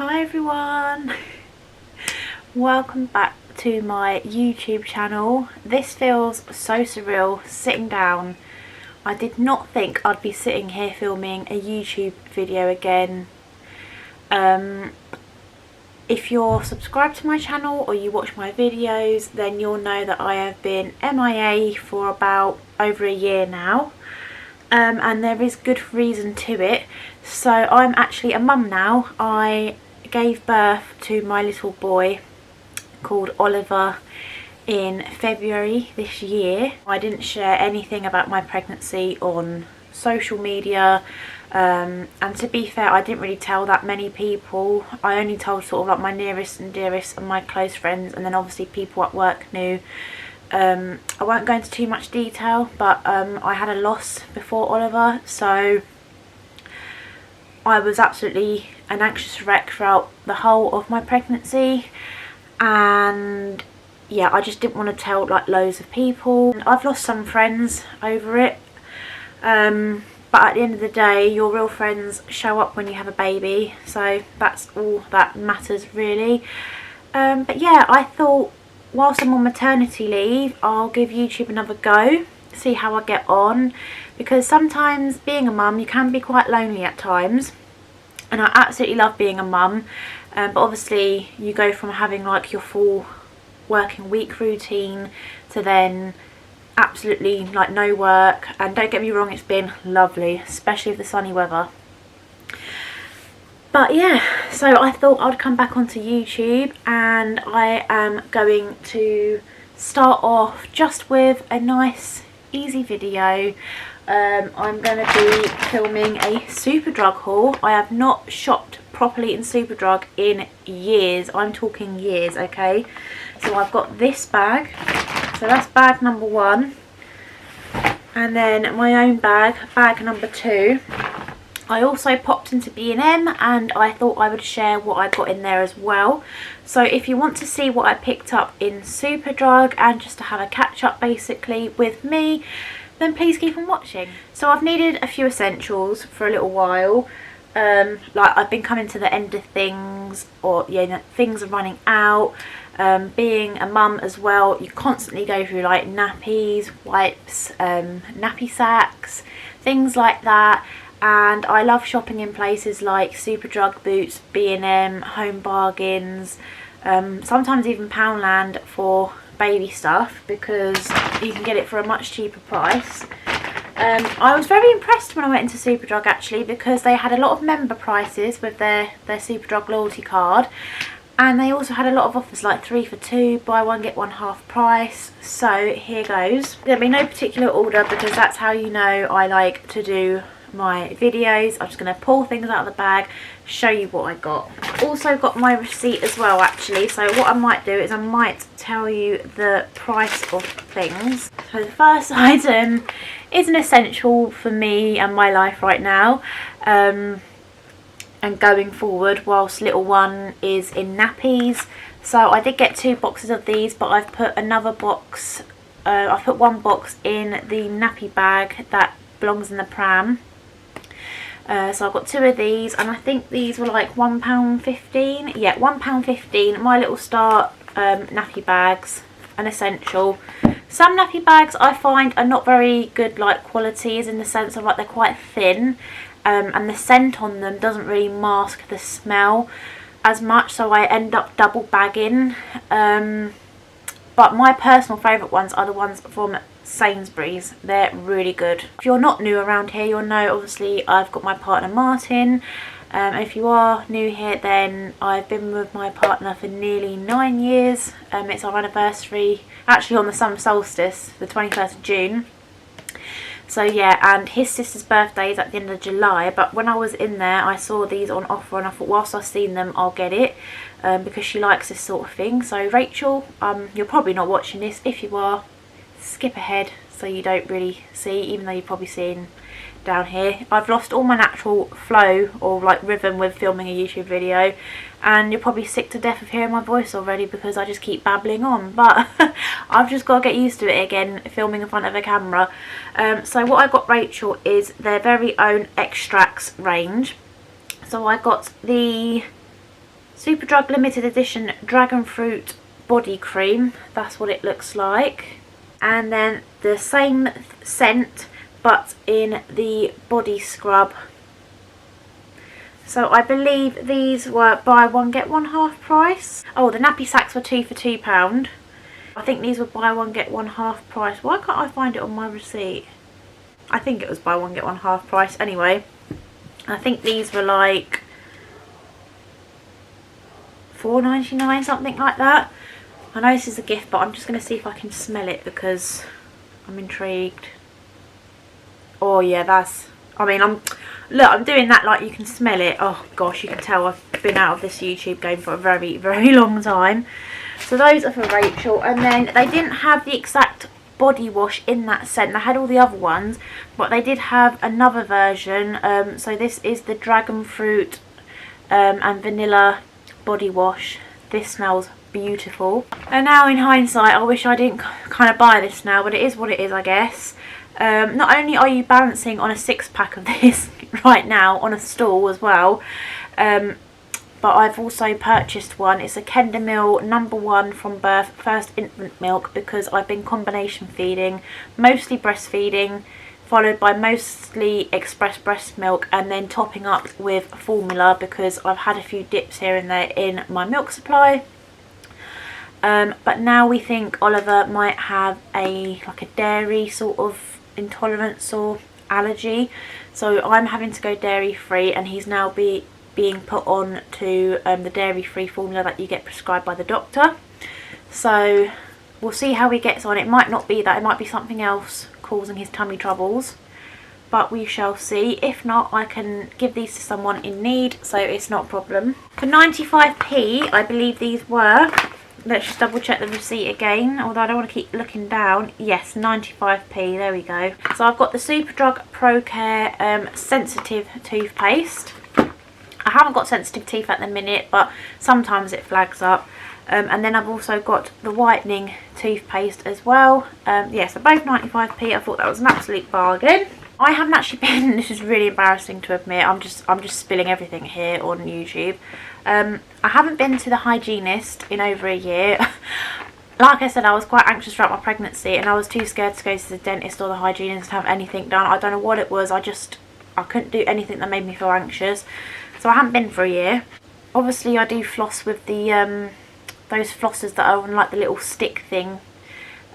Hi everyone, welcome back to my YouTube channel. This feels so surreal sitting down. I did not think I'd be sitting here filming a YouTube video again. If you're subscribed to my channel or you watch my videos, then you'll know that I have been MIA for about over a year now. And there is good reason to it. So I'm actually a mum now. I gave birth to my little boy called Oliver in February this year. I didn't share anything about my pregnancy on social media, and to be fair, I didn't really tell that many people. I only told sort of like my nearest and dearest and my close friends, and then obviously people at work knew. I won't go into too much detail, but I had a loss before Oliver, so I was absolutely an anxious wreck throughout the whole of my pregnancy, and yeah, I just didn't want to tell like loads of people. I've lost some friends over it, but at the end of the day, your real friends show up when you have a baby, so that's all that matters really. But yeah, I thought whilst I'm on maternity leave, I'll give YouTube another go, see how I get on, because sometimes being a mum, you can be quite lonely at times, and I absolutely love being a mum, but obviously you go from having like your full working week routine to then absolutely like no work. And don't get me wrong, it's been lovely, especially with the sunny weather. But yeah, so I thought I'd come back onto YouTube, and I am going to start off just with a nice easy video. I'm going to be filming a Superdrug haul. I have not shopped properly in Superdrug in years. I'm talking years, okay? So I've got this bag. So that's bag number 1. And then my own bag, bag number 2. I also popped into B&M, and I thought I would share what I got in there as well. So if you want to see what I picked up in Superdrug and just to have a catch up basically with me, then please keep on watching. So I've needed a few essentials for a little while. Like I've been coming to the end of things, or things are running out. Being a mum as well, you constantly go through like nappies, wipes, nappy sacks, things like that. And I love shopping in places like Superdrug, Boots, B&M, Home Bargains, sometimes even Poundland for baby stuff, because you can get it for a much cheaper price. I was very impressed when I went into Superdrug actually, because they had a lot of member prices with their Superdrug loyalty card, and they also had a lot of offers like 3 for 2, buy one get one half price. So here goes. There'll be no particular order because that's how you know I like to do my videos. I'm just going to pull things out of the bag, show you what I got. Also got my receipt as well actually, so what I might do is I might tell you the price of things. So the first item is an essential for me and my life right now, and going forward whilst little one is in nappies. So I did get 2 boxes of these, but I've put another box, I've put 1 box in the nappy bag that belongs in the pram. So I've got 2 of these, and I think these were like £1.15. Yeah, £1.15. My Little Start nappy bags, an essential. Some nappy bags I find are not very good like qualities, in the sense of like they're quite thin, and the scent on them doesn't really mask the smell as much, so I end up double bagging. But my personal favourite ones are the ones from Sainsbury's. They're really good. If you're not new around here, you'll know obviously I've got my partner Martin. And if you are new here, then I've been with my partner for nearly 9 years. It's our anniversary actually on the summer solstice, the 21st of June. So yeah, and his sister's birthday is at the end of July, but when I was in there I saw these on offer, and I thought whilst I've seen them I'll get it, because she likes this sort of thing. So Rachel, you're probably not watching this. If you are, skip ahead so you don't really see, even though you're probably seeing down here. I've lost all my natural flow or like rhythm with filming a YouTube video, and you're probably sick to death of hearing my voice already because I just keep babbling on, but I've just got to get used to it again, filming in front of a camera. So what I got Rachel is their very own extracts range. So I got the Superdrug limited edition dragon fruit body cream. That's what it looks like. And then the same scent but in the body scrub. So I believe these were buy one get one half price. Oh, the nappy sacks were 2 for £2. I think these were buy one get one half price. Why can't I find it on my receipt? I think it was buy one get one half price anyway. I think these were like £4.99, something like that. I know this is a gift, but I'm just going to see if I can smell it because I'm intrigued. Oh yeah, that's, I mean, I'm doing that like you can smell it. Oh gosh, you can tell I've been out of this YouTube game for a very, very long time. So those are for Rachel. And then they didn't have the exact body wash in that scent. They had all the other ones, but they did have another version. So this is the dragon fruit and vanilla body wash. This smells beautiful. And now in hindsight, I wish I didn't kind of buy this now, but it is what it is, I guess. Not only are you balancing on a 6-pack of this right now on a stall as well, but I've also purchased one. It's a Kendamil #1 from birth, first infant milk, because I've been combination feeding, mostly breastfeeding, followed by mostly express breast milk, and then topping up with formula because I've had a few dips here and there in my milk supply. But now we think Oliver might have like a dairy sort of intolerance or allergy, so I'm having to go dairy free, and he's now being put on to the dairy free formula that you get prescribed by the doctor. So we'll see how he gets on. It might not be that, it might be something else causing his tummy troubles, but we shall see. If not, I can give these to someone in need, so it's not a problem. For 95p I believe these were. Let's just double check the receipt again, although I don't want to keep looking down. Yes, 95p, there we go. So I've got the Superdrug Pro Care sensitive toothpaste. I haven't got sensitive teeth at the minute, but sometimes it flags up. And then I've also got the whitening toothpaste as well. Yeah, so both 95p. I thought that was an absolute bargain. I haven't actually been, this is really embarrassing to admit, I'm just spilling everything here on YouTube. I haven't been to the hygienist in over a year. Like I said, I was quite anxious throughout my pregnancy, and I was too scared to go to the dentist or the hygienist and have anything done. I don't know what it was, I couldn't do anything that made me feel anxious. So I haven't been for a year. Obviously I do floss with the those flossers that are on like the little stick thing.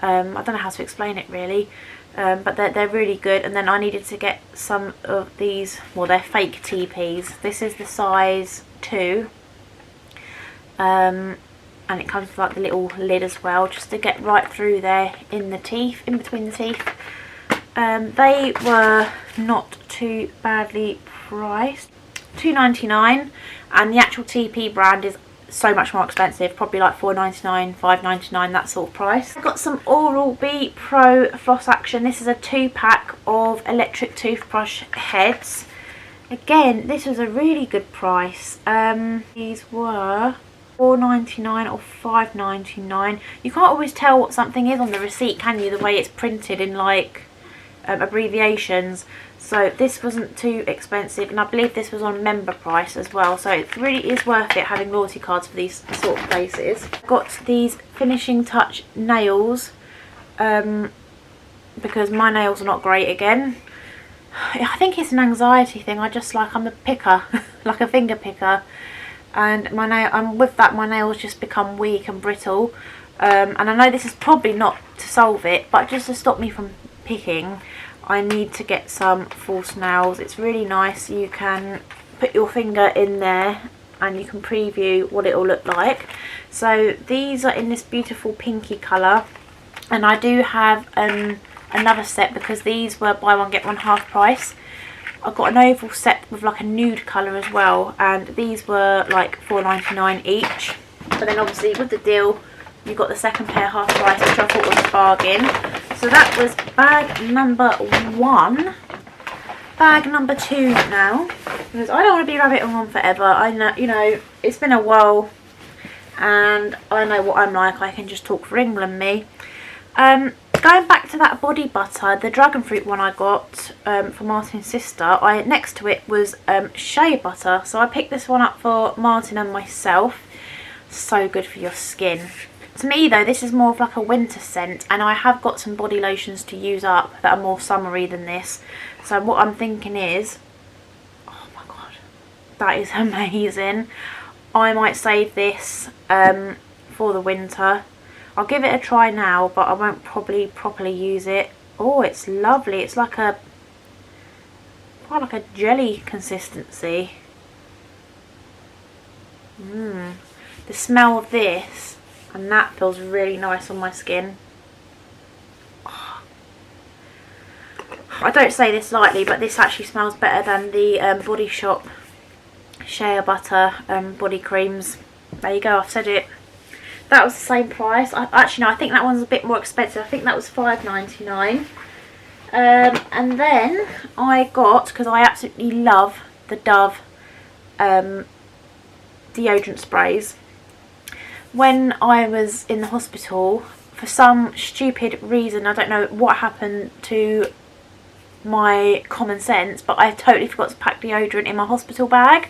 I don't know how to explain it really. But they're really good. And then I needed to get some of these, well, they're fake TPs. This is the size 2, and it comes with like the little lid as well, just to get right through there in the teeth, in between the teeth. They were not too badly priced, £2.99, and the actual TP brand is so much more expensive, probably like £4.99, £5.99, that sort of price. I've got some Oral-B Pro Floss Action. This is a 2-pack of electric toothbrush heads. Again, this was a really good price. These were £4.99 or £5.99. You can't always tell what something is on the receipt, can you, the way it's printed in like abbreviations. So this wasn't too expensive, and I believe this was on member price as well, so it really is worth it having loyalty cards for these sort of places. Got these finishing touch nails, because my nails are not great again. I think it's an anxiety thing. I'm a picker, like a finger picker, and with that my nails just become weak and brittle, and I know this is probably not to solve it, but just to stop me from picking, I need to get some false nails. It's really nice. You can put your finger in there and you can preview what it will look like. So these are in this beautiful pinky colour, and I do have another set because these were buy one get one half price. I've got an oval set with like a nude colour as well, and these were like £4.99 each. But then obviously with the deal you got the second pair half price, which I thought was a bargain. So that was bag number 1. Bag number 2 now, because I don't want to be rabbiting on forever. I know, you know, it's been a while, and I know what I'm like. I can just talk for England, me. going back to that body butter, the dragon fruit one I got for Martin's sister, next to it was shea butter. So I picked this one up for Martin and myself. So good for your skin. To me though, this is more of like a winter scent, and I have got some body lotions to use up that are more summery than this. So what I'm thinking is, oh my god, that is amazing. I might save this for the winter. I'll give it a try now, but I won't probably properly use it. Oh, it's lovely. It's like a, quite like a jelly consistency. The smell of this and that feels really nice on my skin. Oh. I don't say this lightly, but this actually smells better than the Body Shop shea butter body creams. There you go, I've said it. That was the same price. Actually no, I think that one's a bit more expensive. I think that was $5.99. And then I got, because I absolutely love the Dove deodorant sprays. When I was in the hospital, for some stupid reason, I don't know what happened to my common sense, but I totally forgot to pack deodorant in my hospital bag.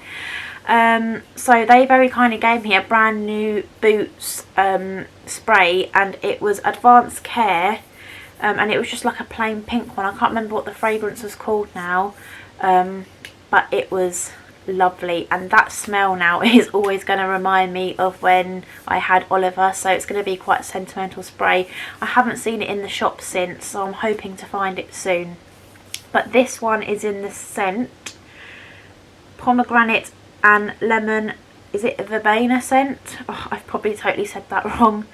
So they very kindly gave me a brand new Boots spray, and it was Advanced Care, and it was just like a plain pink one. I can't remember what the fragrance was called now, but it was lovely, and that smell now is always going to remind me of when I had Oliver, so it's going to be quite a sentimental spray. I haven't seen it in the shop since, so I'm hoping to find it soon. But this one is in the scent pomegranate and lemon. Is it a verbena scent? Oh, I've probably totally said that wrong.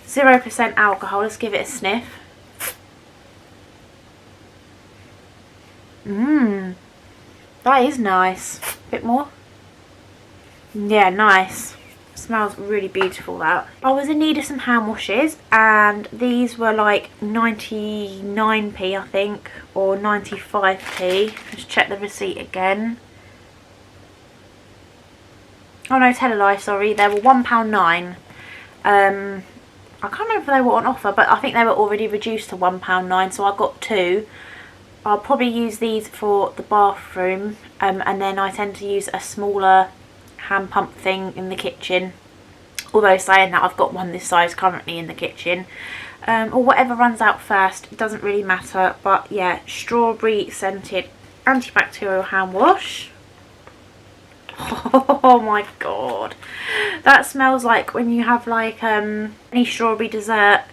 0% alcohol. Let's give it a sniff. That is nice. Bit more? Yeah, nice. Smells really beautiful, that. I was in need of some hand washes, and these were like 99p I think, or 95p. Let's check the receipt again. Oh no, tell a lie, sorry. They were £1.09. I can't remember if they were on offer, but I think they were already reduced to £1.09, so I got two. I'll probably use these for the bathroom, and then I tend to use a smaller hand pump thing in the kitchen. Although saying that, I've got one this size currently in the kitchen. Or whatever runs out first, it doesn't really matter. But yeah, strawberry scented antibacterial hand wash. Oh my god, that smells like when you have like any strawberry dessert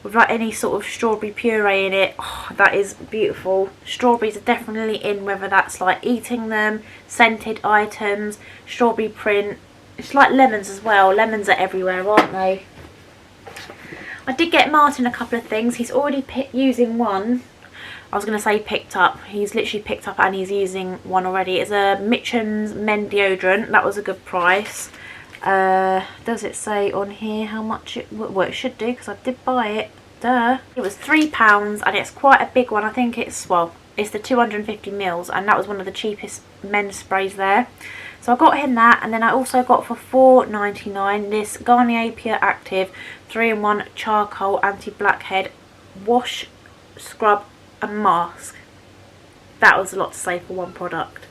with like any sort of strawberry puree in it. Oh, that is beautiful. Strawberries are definitely in, whether that's like eating them, scented items, strawberry print. It's like lemons as well. Lemons are everywhere, aren't they? I did get Martin a couple of things. He's already using one. I was going to say picked up. He's literally picked up and he's using one already. It's a Mitchum's men deodorant. That was a good price. Does it say on here how much it, well, it should do, because I did buy it. Duh. It was £3 and it's quite a big one. I think it's, well, it's the 250ml, and that was one of the cheapest men's sprays there. So I got him that, and then I also got for £4.99 this Garnier Pure Active 3-in-1 Charcoal Anti-Blackhead Wash, Scrub and Mask. That was a lot to say for one product.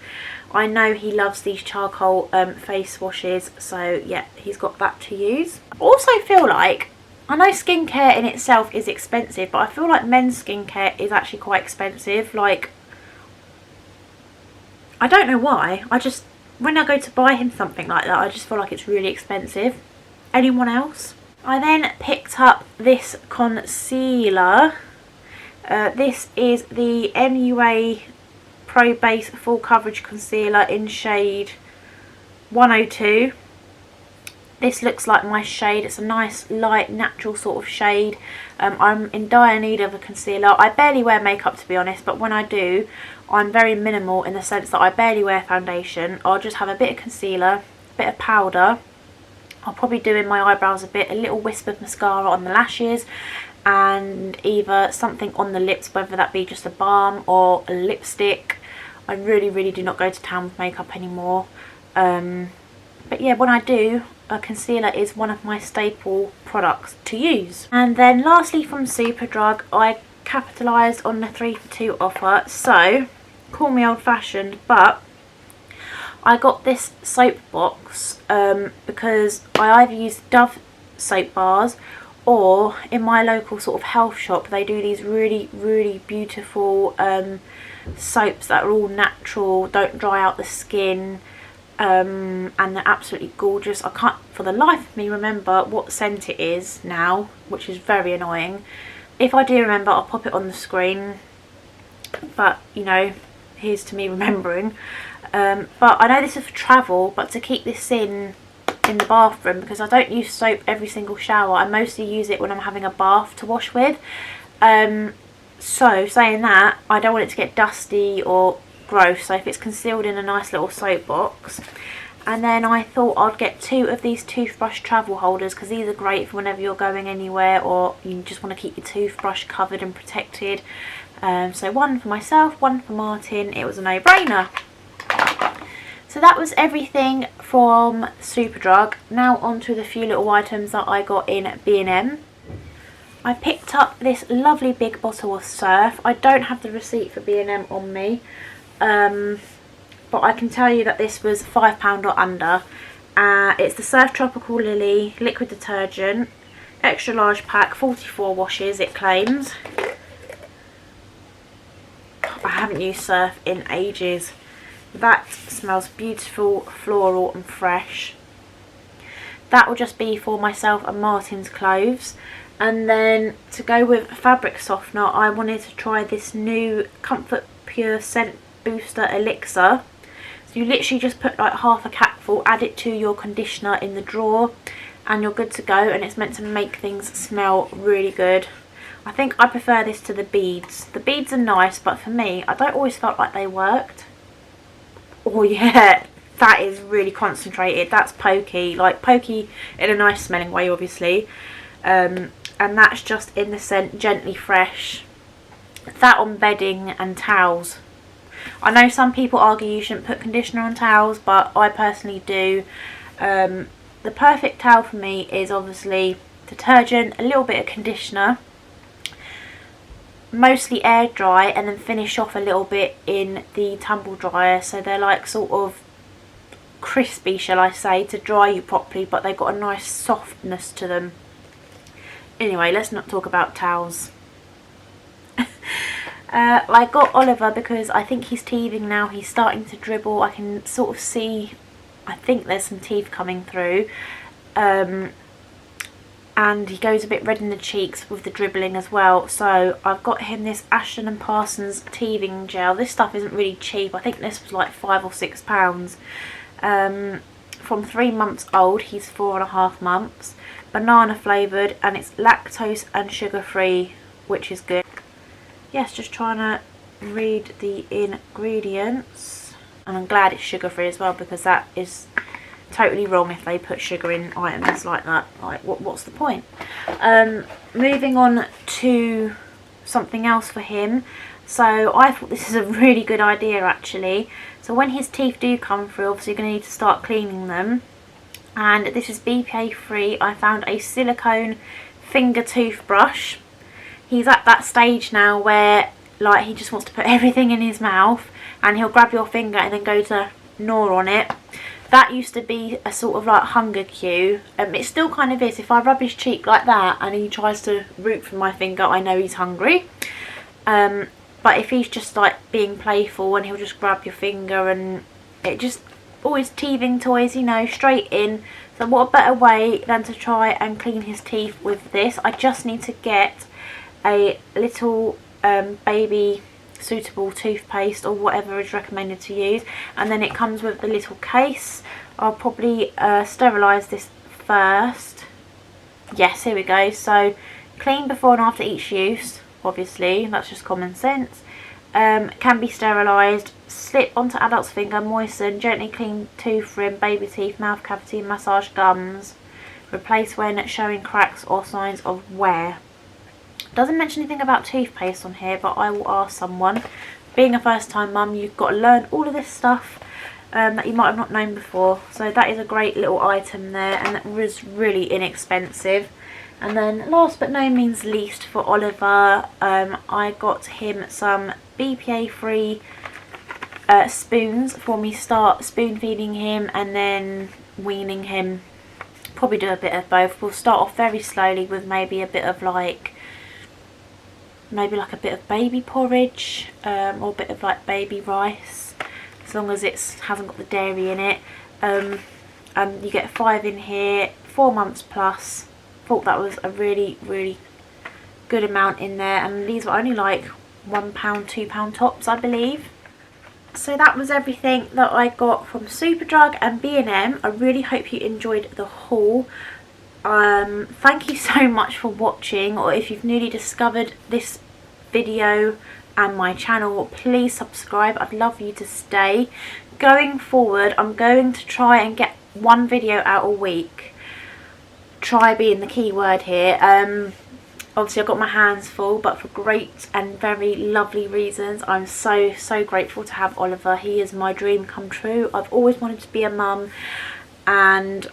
I know he loves these charcoal face washes, so yeah, he's got that to use. I also feel like, I know skincare in itself is expensive, but I feel like men's skincare is actually quite expensive. Like, I don't know why, I just, when I go to buy him something like that, I just feel like it's really expensive. Anyone else? I then picked up this concealer. This is the MUA Pro Base Full Coverage Concealer in shade 102. This looks like my shade. It's a nice light natural sort of shade. I'm in dire need of a concealer. I barely wear makeup, to be honest, but when I do, I'm very minimal in the sense that I barely wear foundation. I'll just have a bit of concealer, a bit of powder. I'll probably do in my eyebrows a bit, a little wisp of mascara on the lashes, and either something on the lips, whether that be just a balm or a lipstick. I really do not go to town with makeup anymore. But yeah, when I do, a concealer is one of my staple products to use. And then lastly from Superdrug, I capitalised on the 3 for 2 offer. So, call me old fashioned, but I got this soap box because I either use Dove soap bars, or in my local sort of health shop they do these really beautiful soaps that are all natural, don't dry out the skin, and they're absolutely gorgeous. I can't for the life of me remember what scent it is now, which is very annoying. If I do remember, I'll pop it on the screen, but you know, here's to me remembering. But I know this is for travel, but to keep this in the bathroom, because I don't use soap every single shower, I mostly use it when I'm having a bath to wash with. So saying that, I don't want it to get dusty or gross, so if it's concealed in a nice little soap box. And then I thought I'd get 2 of these toothbrush travel holders, because these are great for whenever you're going anywhere or you just want to keep your toothbrush covered and protected. So one for myself, one for Martin. It was a no-brainer. So that was everything from Superdrug. Now on to the few little items that I got in B&M. I picked up this lovely big bottle of Surf. I don't have the receipt for B&M on me, but I can tell you that this was £5 or under. It's the Surf Tropical Lily liquid detergent, extra large pack, 44 washes it claims. I haven't used Surf in ages. That smells beautiful, floral and fresh. That will just be for myself and Martin's clothes. And then to go with fabric softener, I wanted to try this new Comfort Pure Scent Booster Elixir. So you literally just put like half a capful, add it to your conditioner in the drawer, and you're good to go. And it's meant to make things smell really good. I think I prefer this to the beads. The beads are nice, but for me, I don't always felt like they worked. Oh yeah, that is really concentrated. That's pokey, like pokey in a nice smelling way, obviously. And that's just in the scent Gently Fresh. That on bedding and towels. I know some people argue you shouldn't put conditioner on towels, but I personally do. The perfect towel for me is obviously detergent, a little bit of conditioner, mostly air dry, and then finish off a little bit in the tumble dryer, so they're like sort of crispy, shall I say, to dry you properly, but they've got a nice softness to them. Anyway, let's not talk about towels. I got Oliver because I think he's teething now. He's starting to dribble. I can sort of see, I think there's some teeth coming through. And he goes a bit red in the cheeks with the dribbling as well. So I've got him this Ashton and Parsons teething gel. This stuff isn't really cheap. I think this was like £5 or £6. From 3 months old, he's 4.5 months. Banana flavoured, and it's lactose and sugar free, which is good. Yes, just trying to read the ingredients, and I'm glad it's sugar free as well, because that is totally wrong if they put sugar in items like that. Like, what's the point? Moving on to something else for him. So I thought this is a really good idea actually. So when his teeth do come through, obviously you're going to need to start cleaning them. And this is BPA free. I found a silicone finger toothbrush. He's at that stage now where like he just wants to put everything in his mouth, and he'll grab your finger and then go to gnaw on it. That used to be a sort of like hunger cue. It still kind of is. If I rub his cheek like that and he tries to root for my finger, I know he's hungry. But if he's just like being playful, and he'll just grab your finger, and it just always teething toys, you know, straight in. So what a better way than to try and clean his teeth with this. I just need to get a little baby suitable toothpaste or whatever is recommended to use, and then it comes with the little case. I'll probably sterilise this first. Yes, here we go. So clean before and after each use, obviously, that's just common sense. Can be sterilised, slip onto adult's finger, moisten, gently clean tooth rim, baby teeth, mouth cavity, massage gums, replace when showing cracks or signs of wear. Doesn't mention anything about toothpaste on here, but I will ask someone. Being a first time mum, you've got to learn all of this stuff. that you might have not known before. So that is a great little item there, and that was really inexpensive. And then last but no means least, for Oliver, I got him some BPA free spoons for me start spoon feeding him and then weaning him. Probably do a bit of both. We'll start off very slowly with maybe a bit of like a bit of baby porridge, or a bit of like baby rice, as long as it hasn't got the dairy in it. And you get 5 in here, 4 months plus. Thought that was a really good amount in there, and these were only like £1, £2 tops, I believe. So that was everything that I got from Superdrug and B&M. I really hope you enjoyed the haul. Thank you so much for watching, or if you've newly discovered this video and my channel, please subscribe. I'd love you to stay. Going forward, I'm going to try and get 1 video out a week. Try being the key word here. Obviously I've got my hands full, but for great and very lovely reasons. I'm so grateful to have Oliver. He is my dream come true. I've always wanted to be a mum, and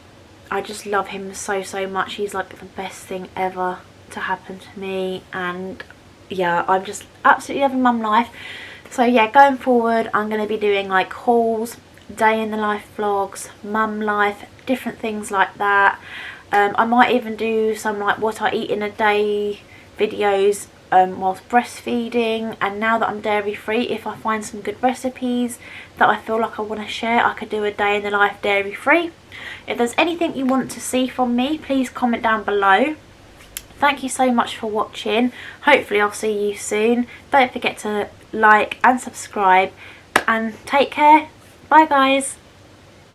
I just love him so much. He's like the best thing ever to happen to me, and yeah, I'm just absolutely loving mum life. So yeah, going forward I'm going to be doing like hauls, day in the life vlogs, mum life, different things like that. I might even do some like what I eat in a day videos whilst breastfeeding. And now that I'm dairy free, if I find some good recipes that I feel like I want to share, I could do a day in the life dairy free. If there's anything you want to see from me, please comment down below. Thank you so much for watching. Hopefully I'll see you soon. Don't forget to like and subscribe, and take care. Bye guys.